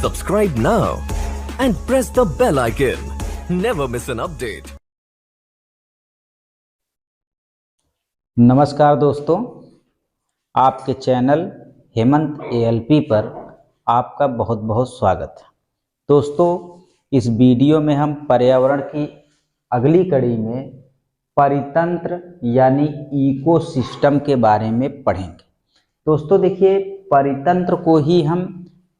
Subscribe now and press the bell icon. Never miss an update. नमस्कार दोस्तों, आपके channel Hemant ALP पर आपका बहुत बहुत स्वागत है। दोस्तों, इस वीडियो में हम पर्यावरण की अगली कड़ी में परितंत्र यानी इकोसिस्टम के बारे में पढ़ेंगे। दोस्तों देखिए, परितंत्र को ही हम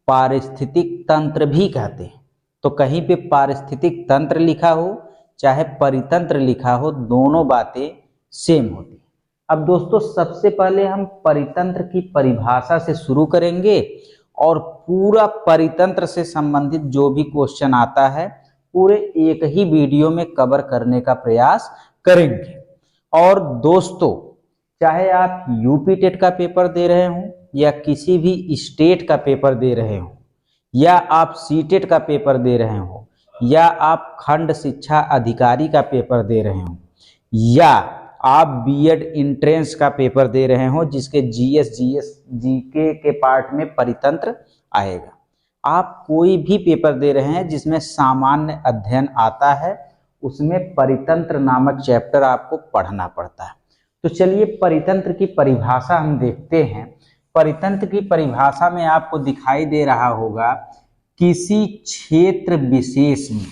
पारिस्थितिक तंत्र भी कहते हैं। तो कहीं पे पारिस्थितिक तंत्र लिखा हो चाहे परितंत्र लिखा हो, दोनों बातें सेम होती हैं। अब दोस्तों, सबसे पहले हम परितंत्र की परिभाषा से शुरू करेंगे और पूरा परितंत्र से संबंधित जो भी क्वेश्चन आता है पूरे एक ही वीडियो में कवर करने का प्रयास करेंगे। और दोस्तों, चाहे आप यूपी टेट का पेपर दे रहे हों या किसी भी स्टेट का पेपर दे रहे हों, या आप सीटेट का पेपर दे रहे हों, या आप खंड शिक्षा अधिकारी का पेपर दे रहे हों, या आप बीएड एंट्रेंस का पेपर दे रहे हो जिसके जीएस जीके के पार्ट में परितंत्र आएगा। आप कोई भी पेपर दे रहे हैं जिसमें सामान्य अध्ययन आता है, उसमें परितंत्र नामक चैप्टर आपको पढ़ना पड़ता है। तो चलिए परितंत्र की परिभाषा हम देखते हैं। परितंत्र की परिभाषा में आपको दिखाई दे रहा होगा किसी क्षेत्र विशेष में,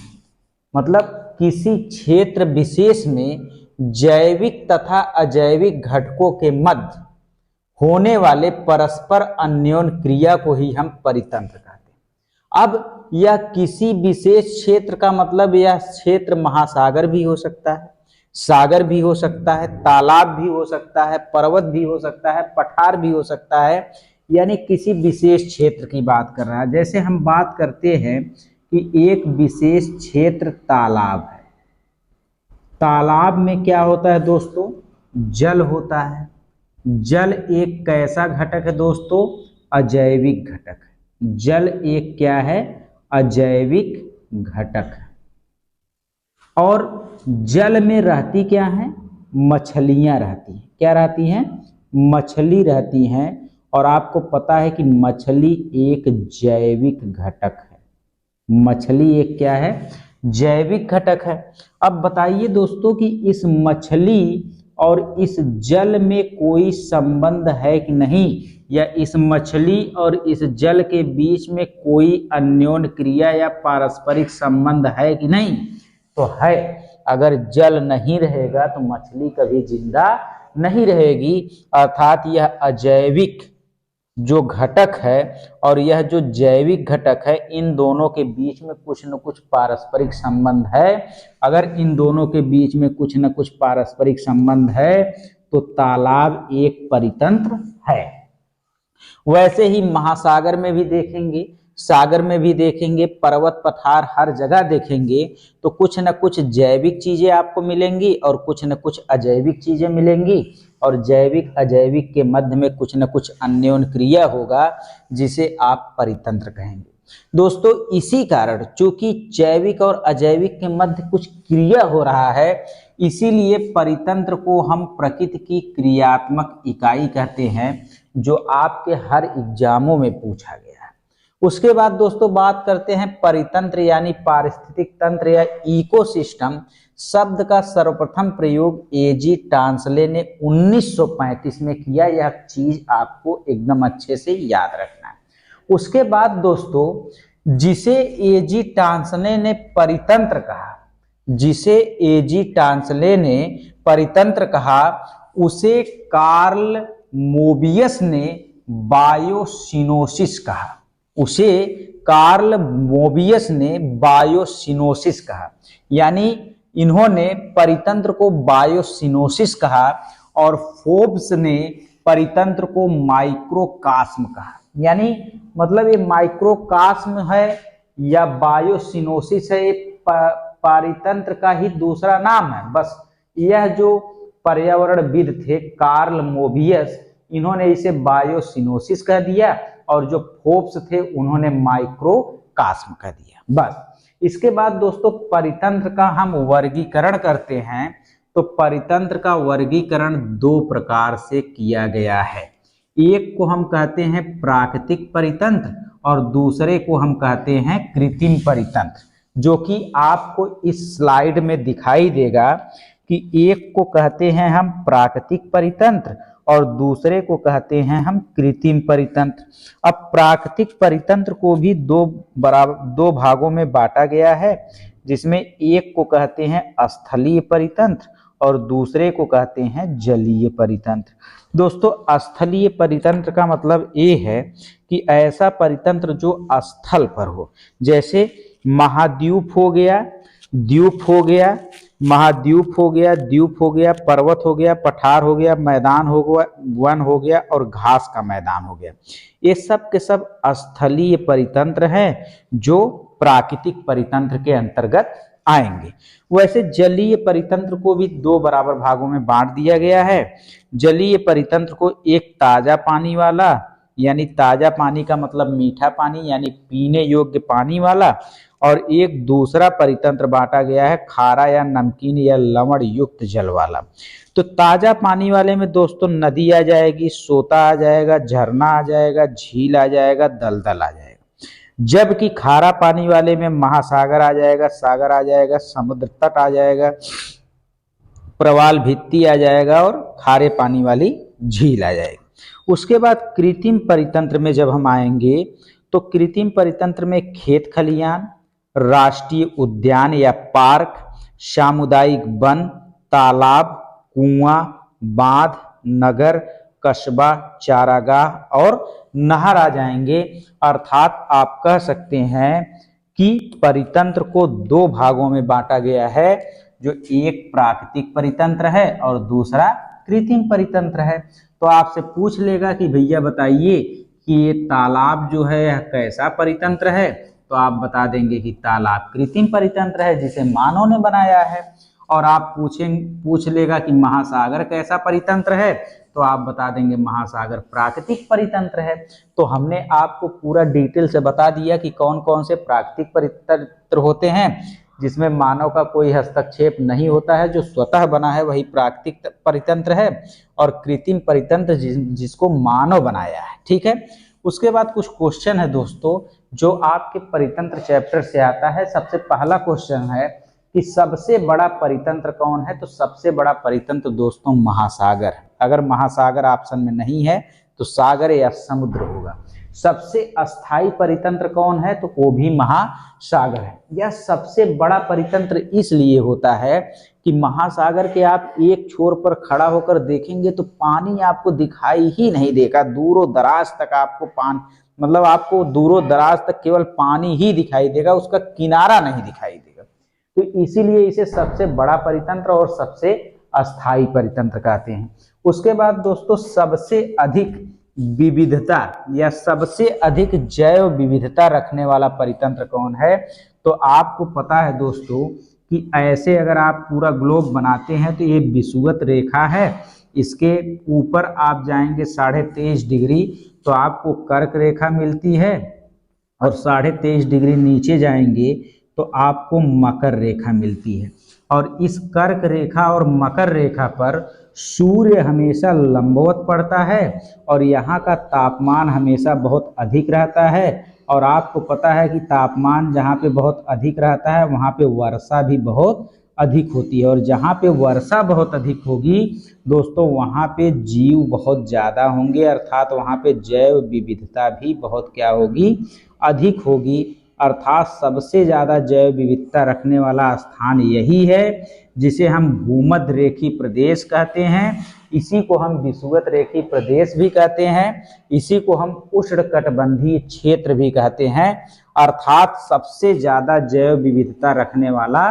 मतलब किसी क्षेत्र विशेष में जैविक तथा अजैविक घटकों के मध्य होने वाले परस्पर अन्योन्य क्रिया को ही हम परितंत्र कहते हैं। अब यह किसी विशेष क्षेत्र का मतलब यह क्षेत्र महासागर भी हो सकता है, सागर भी हो सकता है, तालाब भी हो सकता है, पर्वत भी हो सकता है, पठार भी हो सकता है, यानी किसी विशेष क्षेत्र की बात कर रहा है। जैसे हम बात करते हैं कि एक विशेष क्षेत्र तालाब है। तालाब में क्या होता है दोस्तों? जल होता है। जल एक कैसा घटक है दोस्तों? अजैविक घटक है। जल एक क्या है? अजैविक घटक है। और जल में रहती क्या है? मछलियां रहती हैं। क्या रहती हैं? मछली रहती हैं। और आपको पता है कि मछली एक जैविक घटक है। मछली एक क्या है? जैविक घटक है। अब बताइए दोस्तों कि इस मछली और इस जल में कोई संबंध है कि नहीं, या इस मछली और इस जल के बीच में कोई अन्योन्य क्रिया या पारस्परिक संबंध है कि नहीं? तो है। अगर जल नहीं रहेगा तो मछली कभी जिंदा नहीं रहेगी। अर्थात यह अजैविक जो घटक है और यह जो जैविक घटक है, इन दोनों के बीच में कुछ न कुछ पारस्परिक संबंध है। अगर इन दोनों के बीच में कुछ न कुछ पारस्परिक संबंध है तो तालाब एक परितंत्र है। वैसे ही महासागर में भी देखेंगे, सागर में भी देखेंगे, पर्वत पठार हर जगह देखेंगे तो कुछ न कुछ जैविक चीजें आपको मिलेंगी और कुछ न कुछ अजैविक चीजें मिलेंगी। और जैविक अजैविक के मध्य में कुछ न कुछ अन्योन्य क्रिया होगा जिसे आप परितंत्र कहेंगे। दोस्तों, इसी कारण चूंकि जैविक और अजैविक के मध्य कुछ क्रिया हो रहा है, इसीलिए परितंत्र को हम प्रकृति की क्रियात्मक इकाई कहते हैं, जो आपके हर एग्जामों में पूछा गया है। उसके बाद दोस्तों बात करते हैं परितंत्र यानी पारिस्थितिक तंत्र या इकोसिस्टम शब्द का सर्वप्रथम प्रयोग एजी टांसले ने 1935 में किया। यह चीज आपको एकदम अच्छे से याद रखना है। उसके बाद दोस्तों जिसे एजी टांसले ने परितंत्र कहा, जिसे एजी टांसले ने परितंत्र कहा, उसे कार्ल मोबियस ने बायोसिनोसिस कहा। उसे कार्ल मोबियस ने बायोसिनोसिस कहा। यानी इन्होंने परितंत्र को बायोसिनोसिस कहा और फोर्ब्स ने परितंत्र को माइक्रोकास्म कहा। यानी मतलब ये माइक्रोकास्म है या बायोसिनोसिस है, ये परितंत्र का ही दूसरा नाम है। बस यह जो पर्यावरणविद थे कार्ल मोबियस, इन्होंने इसे बायोसिनोसिस कह दिया और जो फोर्ब्स थे उन्होंने माइक्रोकास्म कह दिया। बस इसके बाद दोस्तों परितंत्र का हम वर्गीकरण करते हैं। तो परितंत्र का वर्गीकरण दो प्रकार से किया गया है। एक को हम कहते हैं प्राकृतिक परितंत्र और दूसरे को हम कहते हैं कृत्रिम परितंत्र, जो कि आपको इस स्लाइड में दिखाई देगा कि एक को कहते हैं हम प्राकृतिक परितंत्र और दूसरे को कहते हैं हम कृत्रिम परितंत्र। अब प्राकृतिक परितंत्र को भी दो भागों में बांटा गया है, जिसमें एक को कहते हैं स्थलीय परितंत्र और दूसरे को कहते हैं जलीय परितंत्र। दोस्तों, स्थलीय परितंत्र का मतलब ये है कि ऐसा परितंत्र जो स्थल पर हो, जैसे महाद्वीप हो गया, द्वीप हो गया, महाद्वीप हो गया, द्वीप हो गया, पर्वत हो गया, पठार हो गया, मैदान हो गया, वन हो गया और घास का मैदान हो गया। ये सब के सब स्थलीय परितंत्र हैं जो प्राकृतिक परितंत्र के अंतर्गत आएंगे। वैसे जलीय परितंत्र को भी दो बराबर भागों में बांट दिया गया है। जलीय परितंत्र को एक ताजा पानी वाला, यानी ताजा पानी का मतलब मीठा पानी यानी पीने योग्य पानी वाला, और एक दूसरा परितंत्र बांटा गया है खारा या नमकीन या लवण युक्त जल वाला। तो ताजा पानी वाले में दोस्तों नदी आ जाएगी, सोता आ जाएगा, झरना आ जाएगा, झील आ जाएगा, दलदल आ जाएगा। जबकि खारा पानी वाले में महासागर आ जाएगा, सागर आ जाएगा, समुद्र तट आ जाएगा, प्रवाल भित्ति आ जाएगा और खारे पानी वाली झील आ जाएगी। उसके बाद कृत्रिम परितंत्र में जब हम आएंगे तो कृत्रिम परितंत्र में खेत खलियान, राष्ट्रीय उद्यान या पार्क, सामुदायिक वन, तालाब, कुआं, बांध, नगर, कस्बा, चारागाह और नहर आ जाएंगे। अर्थात आप कह सकते हैं कि परितंत्र को दो भागों में बांटा गया है, जो एक प्राकृतिक परितंत्र है और दूसरा कृत्रिम परितंत्र है। तो आपसे पूछ लेगा कि भैया बताइए कि ये तालाब जो है कैसा परितंत्र है, तो आप बता देंगे कि तालाब कृत्रिम परितंत्र है जिसे मानव ने बनाया है। और आप पूछ लेगा कि महासागर कैसा परितंत्र है, तो आप बता देंगे महासागर प्राकृतिक परितंत्र है। तो हमने आपको पूरा डिटेल से बता दिया कि कौन कौन से प्राकृतिक परितंत्र होते हैं जिसमें मानव का कोई हस्तक्षेप नहीं होता है, जो स्वतः बना है वही प्राकृतिक परितंत्र है, और कृत्रिम परितंत्र जिसको मानव बनाया है। ठीक है, उसके बाद कुछ क्वेश्चन है दोस्तों जो आपके परितंत्र चैप्टर से आता है। सबसे पहला क्वेश्चन है कि सबसे बड़ा परितंत्र कौन है, तो सबसे बड़ा परितंत्र दोस्तों महासागर है। अगर महासागर ऑप्शन में नहीं है तो सागर या समुद्र होगा। सबसे अस्थाई परितंत्र कौन है, तो वो भी महासागर है। यह सबसे बड़ा परितंत्र इसलिए होता है कि महासागर के आप एक छोर पर खड़ा होकर देखेंगे तो पानी आपको दिखाई ही नहीं देगा, दूरों दराज तक आपको आपको दूरों दराज तक केवल पानी ही दिखाई देगा, उसका किनारा नहीं दिखाई देगा। तो इसीलिए इसे सबसे बड़ा परितंत्र और सबसे अस्थाई परितंत्र कहते हैं। उसके बाद दोस्तों सबसे अधिक विविधता या सबसे अधिक जैव विविधता रखने वाला परितंत्र कौन है, तो आपको पता है दोस्तों कि ऐसे अगर आप पूरा ग्लोब बनाते हैं तो ये विषुवत रेखा है, इसके ऊपर आप जाएंगे 23.5 डिग्री तो आपको कर्क रेखा मिलती है, और 23.5 डिग्री नीचे जाएंगे तो आपको मकर रेखा मिलती है। और इस कर्क रेखा और मकर रेखा पर सूर्य हमेशा लंबवत पड़ता है और यहाँ का तापमान हमेशा बहुत अधिक रहता है। और आपको पता है कि तापमान जहाँ पे बहुत अधिक रहता है वहाँ पे वर्षा भी बहुत अधिक होती है, और जहाँ पे वर्षा बहुत अधिक होगी दोस्तों वहाँ पे जीव बहुत ज़्यादा होंगे, अर्थात वहाँ पे जैव विविधता भी बहुत क्या होगी, अधिक होगी। अर्थात सबसे ज़्यादा जैव विविधता रखने वाला स्थान यही है जिसे हम भूमध्य रेखीय प्रदेश कहते हैं, इसी को हम विषुवत रेखीय प्रदेश भी कहते हैं, इसी को हम उष्णकटिबंधीय क्षेत्र भी कहते हैं। अर्थात सबसे ज़्यादा जैव विविधता रखने वाला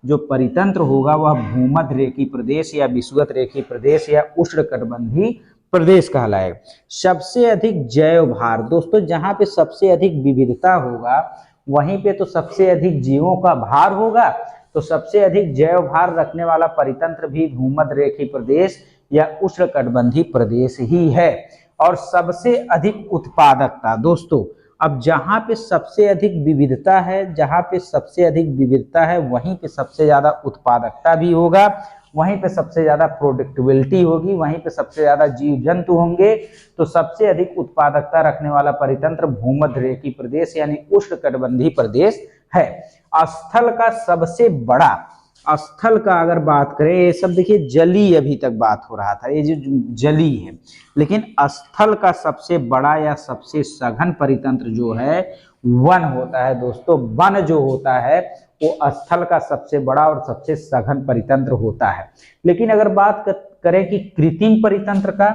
जो परितंत्र होगा वह भूमध्य रेखीय प्रदेश या विषुवत रेखीय प्रदेश या उष्णकटिबंधीय प्रदेश कहलाएगा। सबसे अधिक जैव भार दोस्तों, जहाँ पे सबसे अधिक विविधता होगा वहीं पे तो सबसे अधिक जीवों का भार होगा, तो सबसे अधिक जैव भार रखने वाला परितंत्र भी भूमध्य रेखीय प्रदेश या उष्णकटिबंधीय प्रदेश ही है। और सबसे अधिक उत्पादकता दोस्तों, अब जहाँ पे सबसे अधिक विविधता है, जहाँ पे सबसे अधिक विविधता है वहीं पे सबसे ज्यादा उत्पादकता भी होगा, वहीं पे सबसे ज्यादा प्रोडक्टिबिलिटी होगी, वहीं पे सबसे ज्यादा जीव जंतु होंगे। तो सबसे अधिक उत्पादकता रखने वाला परितंत्र भूमध्य रेखीय प्रदेश यानी उष्णकटिबंधीय प्रदेश है। स्थल का सबसे बड़ा, स्थल का अगर बात करें, ये सब देखिए जली अभी तक बात हो रहा था, ये जो जली है, लेकिन स्थल का सबसे बड़ा या सबसे सघन परितंत्र जो है वन होता है दोस्तों। वन जो होता है वो स्थल का सबसे बड़ा और सबसे सघन परितंत्र होता है। लेकिन अगर बात करें कि कृत्रिम परितंत्र का,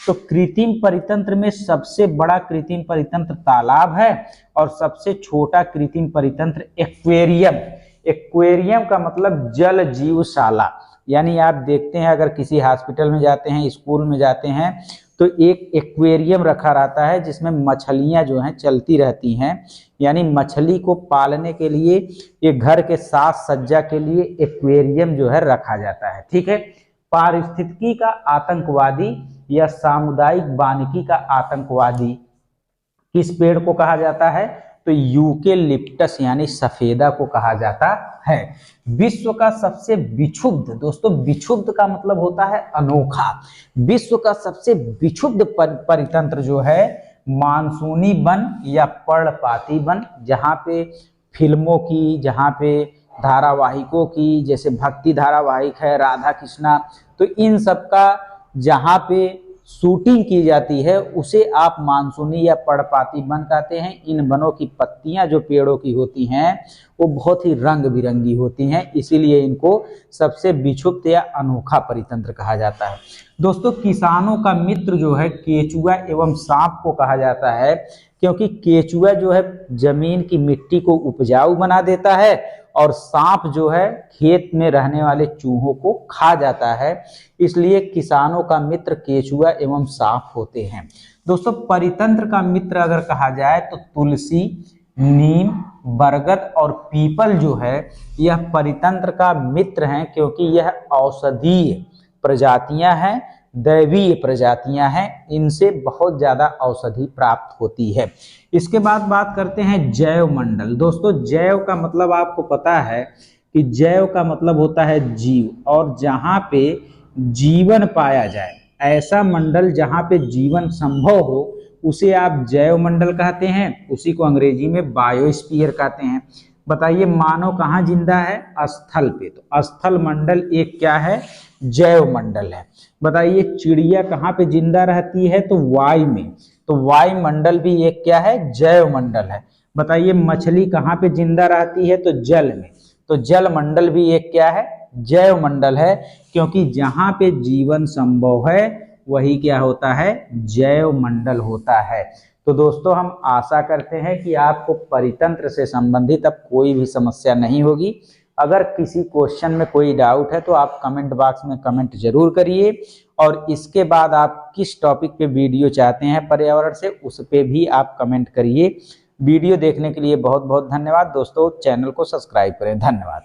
तो कृत्रिम परितंत्र में सबसे बड़ा कृत्रिम परितंत्र तालाब है और सबसे छोटा कृत्रिम परितंत्र एक्वेरियम। एक्वेरियम का मतलब जल जीवशाला, यानी आप देखते हैं अगर किसी हॉस्पिटल में जाते हैं, स्कूल में जाते हैं, तो एक एक्वेरियम रखा रहता है जिसमें मछलियां जो हैं चलती रहती हैं, यानी मछली को पालने के लिए एक घर के साज सज्जा के लिए एक्वेरियम जो है रखा जाता है। ठीक है। पारिस्थितिकी का आतंकवादी या सामुदायिक वानिकी का आतंकवादी किस पेड़ को कहा जाता है? तो यूकेलिप्टस यानी सफेदा को कहा जाता है। विश्व का सबसे विक्षुब्ध, दोस्तों विक्षुब्ध का मतलब होता है अनोखा, विश्व का सबसे विक्षुब्ध परितंत्र जो है मानसूनी वन या पर्णपाती वन, जहाँ पे फिल्मों की, जहाँ पे धारावाहिकों की, जैसे भक्ति धारावाहिक है, राधा कृष्णा, तो इन सब का जहाँ पे शूटिंग की जाती है उसे आप मानसूनी या पर्णपाती वन कहते हैं। इन वनों की पत्तियां जो पेड़ों की होती हैं वो बहुत ही रंग बिरंगी होती हैं, इसीलिए इनको सबसे विक्षुब्ध या अनोखा परितंत्र कहा जाता है। दोस्तों किसानों का मित्र जो है केचुआ एवं सांप को कहा जाता है, क्योंकि केचुआ जो है जमीन की मिट्टी को उपजाऊ बना देता है और सांप जो है खेत में रहने वाले चूहों को खा जाता है, इसलिए किसानों का मित्र केचुआ एवं सांप होते हैं। दोस्तों परितंत्र का मित्र अगर कहा जाए तो तुलसी, नीम, बरगद और पीपल जो है यह परितंत्र का मित्र हैं, क्योंकि यह औषधीय प्रजातियां हैं, दैवीय प्रजातियां हैं, इनसे बहुत ज्यादा औषधि प्राप्त होती है। इसके बाद बात करते हैं जैव मंडल। दोस्तों जैव का मतलब आपको पता है कि जैव का मतलब होता है जीव, और जहाँ पे जीवन पाया जाए, ऐसा मंडल जहाँ पे जीवन संभव हो उसे आप जैव मंडल कहते हैं, उसी को अंग्रेजी में बायोस्फीयर कहते हैं। बताइए मानव कहाँ जिंदा है? स्थल पे, तो स्थल मंडल एक क्या है? जैव मंडल है। बताइए चिड़िया कहाँ पे जिंदा रहती है? तो वायु में, तो वायु मंडल भी एक क्या है? जैव मंडल है। बताइए मछली कहाँ पे जिंदा रहती है? तो जल में, तो जल मंडल भी एक क्या है? जैव मंडल है, क्योंकि जहाँ पे जीवन संभव है वही क्या होता है? जैव मंडल होता है। तो दोस्तों हम आशा करते हैं कि आपको परितंत्र से संबंधित अब कोई भी समस्या नहीं होगी। अगर किसी क्वेश्चन में कोई डाउट है तो आप कमेंट बॉक्स में कमेंट जरूर करिए, और इसके बाद आप किस टॉपिक पे वीडियो चाहते हैं पर्यावरण से, उस पे भी आप कमेंट करिए। वीडियो देखने के लिए बहुत बहुत धन्यवाद दोस्तों। चैनल को सब्सक्राइब करें। धन्यवाद।